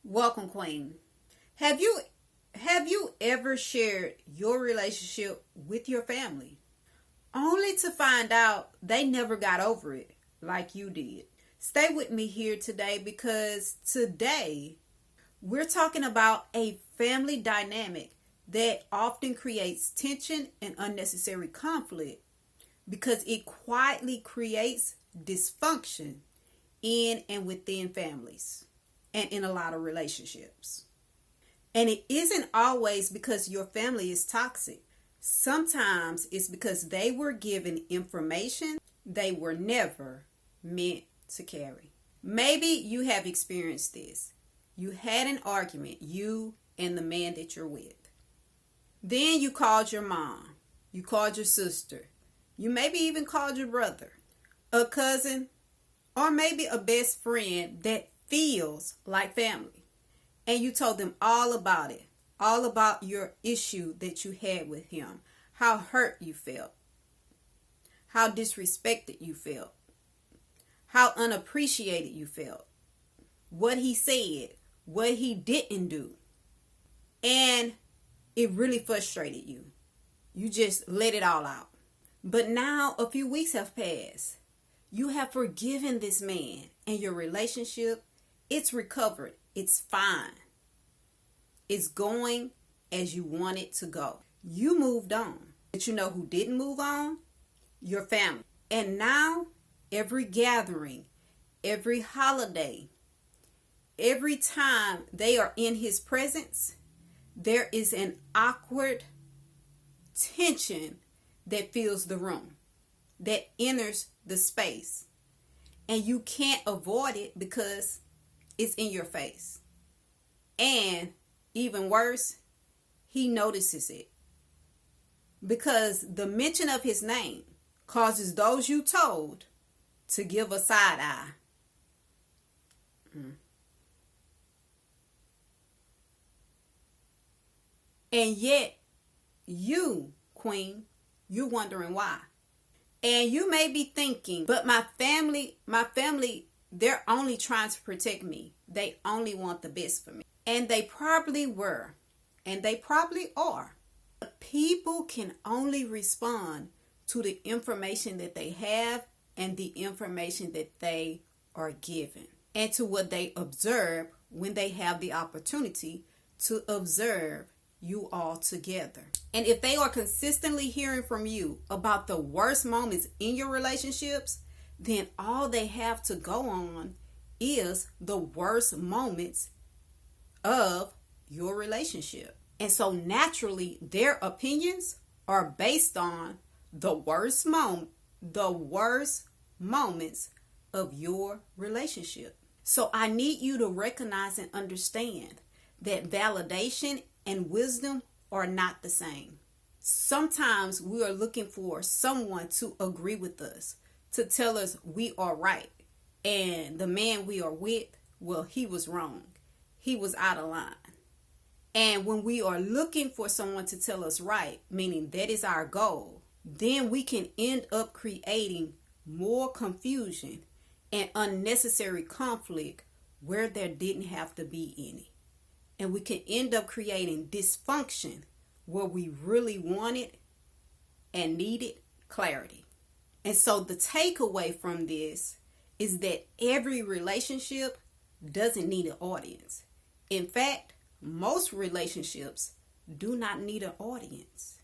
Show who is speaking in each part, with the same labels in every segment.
Speaker 1: Welcome, Queen. Have you ever shared your relationship with your family only to find out they never got over it like you did? Stay with me here today because today we're talking about a family dynamic that often creates tension and unnecessary conflict because it quietly creates dysfunction in and within families and in a lot of relationships. And it isn't always because your family is toxic. Sometimes it's because they were given information they were never meant to carry. Maybe you have experienced this. You had an argument, you and the man that you're with. Then you called your mom. You called your sister. You maybe even called your brother, a cousin, or maybe a best friend that feels like family. And you told them all about it, all about your issue that you had with him, how hurt you felt, how disrespected you felt, how unappreciated you felt, what he said, what he didn't do. And it really frustrated you. You just let it all out. But now a few weeks have passed. You have forgiven this man and your relationship, it's recovered. It's fine. It's going as you want it to go. You moved on. But you know who didn't move on? Your family. And now every gathering, every holiday, every time they are in his presence, there is an awkward tension that fills the room, that enters the space. And you can't avoid it because it's in your face. And even worse, he notices it. Because the mention of his name causes those you told to give a side eye. And yet, you, Queen, you're wondering why. And you may be thinking, but my family, they're only trying to protect me. They only want the best for me. And they probably were. And they probably are. But people can only respond to the information that they have and the information that they are given. And to what they observe when they have the opportunity to observe you all together. And if they are consistently hearing from you about the worst moments in your relationships, then all they have to go on is the worst moments of your relationship. And so naturally, their opinions are based on the worst moments of your relationship. So I need you to recognize and understand that validation and wisdom are not the same. Sometimes we are looking for someone to agree with us, to tell us we are right. And the man we are with, well, he was wrong. He was out of line. And when we are looking for someone to tell us right, meaning that is our goal, then we can end up creating more confusion and unnecessary conflict where there didn't have to be any. And we can end up creating dysfunction where we really wanted and needed clarity. And so the takeaway from this is that every relationship doesn't need an audience. In fact, most relationships do not need an audience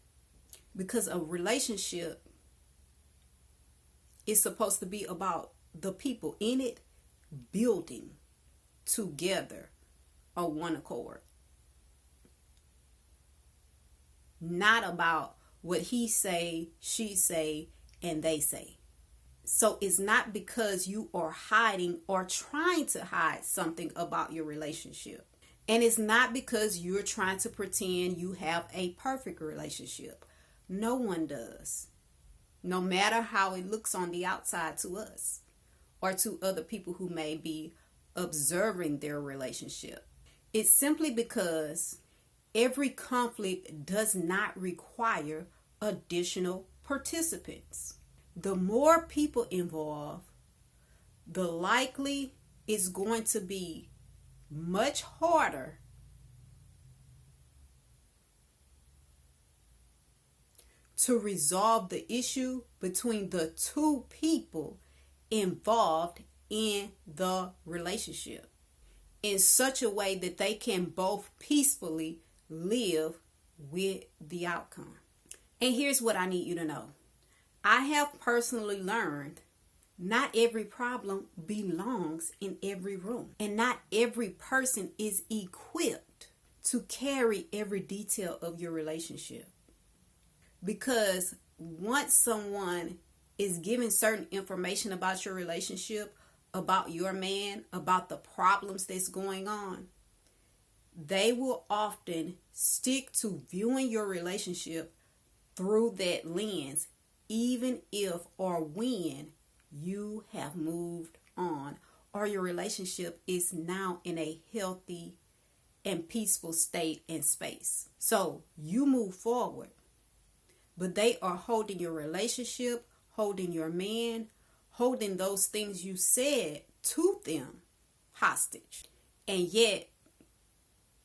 Speaker 1: because a relationship is supposed to be about the people in it building together on one accord. Not about what he say, she say, and they say. So it's not because you are hiding or trying to hide something about your relationship. And it's not because you're trying to pretend you have a perfect relationship. No one does. No matter how it looks on the outside to us or to other people who may be observing their relationship. It's simply because every conflict does not require additional participants. The more people involved, the likely it's going to be much harder to resolve the issue between the two people involved in the relationship in such a way that they can both peacefully live with the outcome. And here's what I need you to know. I have personally learned not every problem belongs in every room, and not every person is equipped to carry every detail of your relationship. Because once someone is given certain information about your relationship, about your man, about the problems that's going on, they will often stick to viewing your relationship through that lens, even if or when you have moved on or your relationship is now in a healthy and peaceful state and space. So you move forward, but they are holding your relationship, holding your man, holding those things you said to them hostage. And yet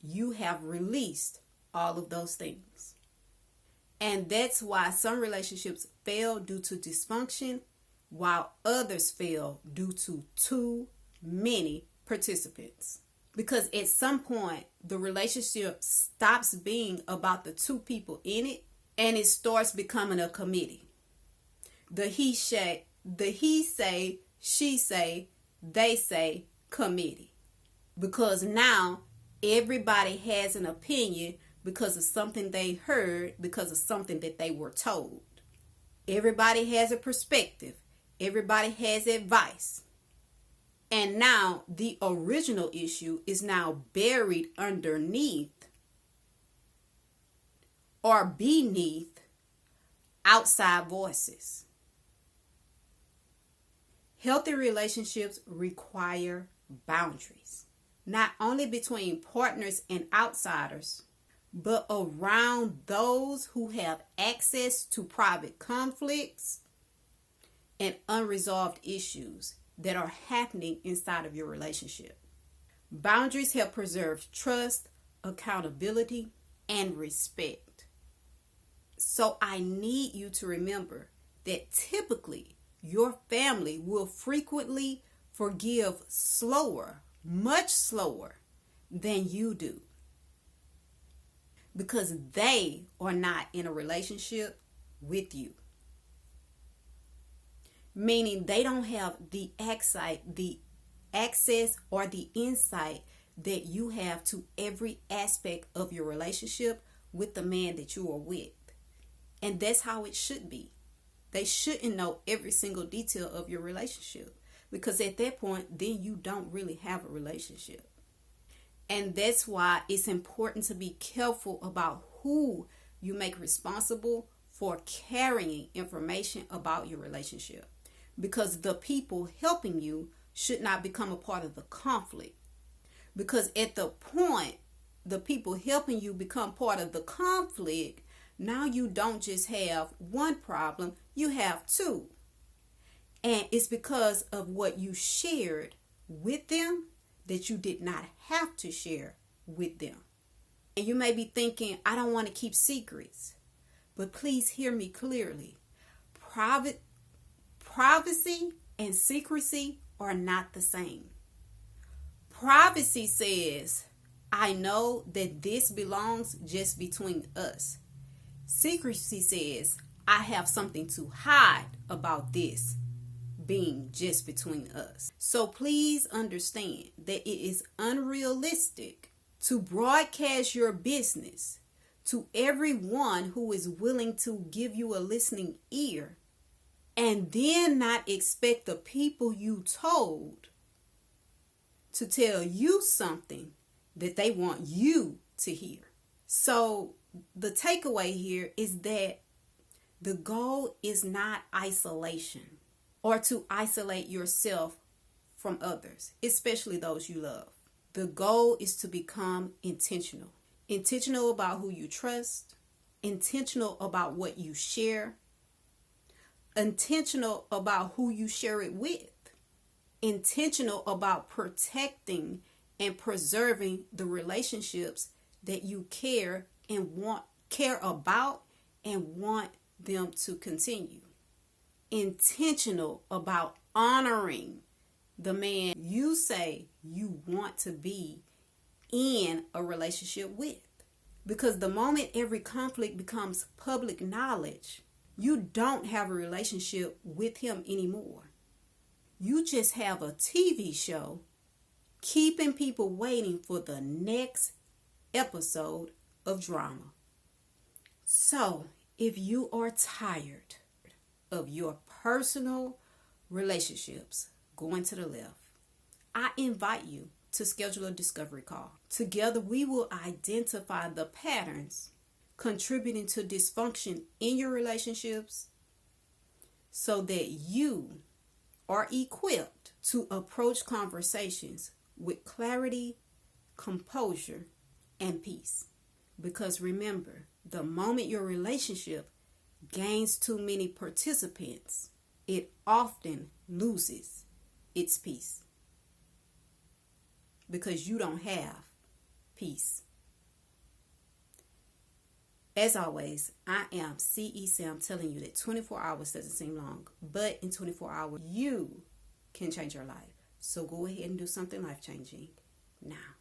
Speaker 1: you have released all of those things. And that's why some relationships fail due to dysfunction, while others fail due to too many participants. Because at some point, the relationship stops being about the two people in it, and it starts becoming a committee. The he say, she say, they say committee. Because now everybody has an opinion because of something they heard, because of something that they were told. Everybody has a perspective. Everybody has advice. And now the original issue is now buried underneath or beneath outside voices. Healthy relationships require boundaries, not only between partners and outsiders, but around those who have access to private conflicts and unresolved issues that are happening inside of your relationship. Boundaries help preserve trust, accountability, and respect. So I need you to remember that typically your family will frequently forgive slower, much slower than you do. Because they are not in a relationship with you. Meaning they don't have the access or the insight that you have to every aspect of your relationship with the man that you are with. And that's how it should be. They shouldn't know every single detail of your relationship, because at that point, then you don't really have a relationship. And that's why it's important to be careful about who you make responsible for carrying information about your relationship. Because the people helping you should not become a part of the conflict. Because at the point the people helping you become part of the conflict, now you don't just have one problem, you have two. And it's because of what you shared with them that you did not have to share with them. And you may be thinking, I don't want to keep secrets. But please hear me clearly. Privacy and secrecy are not the same. Privacy says, I know that this belongs just between us. Secrecy says, I have something to hide about this being just between us. So please understand that it is unrealistic to broadcast your business to everyone who is willing to give you a listening ear, and then not expect the people you told to tell you something that they want you to hear. So the takeaway here is that the goal is not isolation or to isolate yourself from others, especially those you love. The goal is to become intentional. Intentional about who you trust, intentional about what you share, intentional about who you share it with, intentional about protecting and preserving the relationships that you care about and want them to continue. Intentional about honoring the man you say you want to be in a relationship with. Because the moment every conflict becomes public knowledge, you don't have a relationship with him anymore. You just have a TV show keeping people waiting for the next episode of drama. So, if you are tired of your personal relationships going to the left, I invite you to schedule a discovery call. Together, we will identify the patterns contributing to dysfunction in your relationships so that you are equipped to approach conversations with clarity, composure, and peace. Because remember, the moment your relationship gains too many participants, it often loses its peace. Because you don't have peace. As always, I am C.E. Sam telling you that 24 hours doesn't seem long, but in 24 hours, you can change your life. So go ahead and do something life-changing now.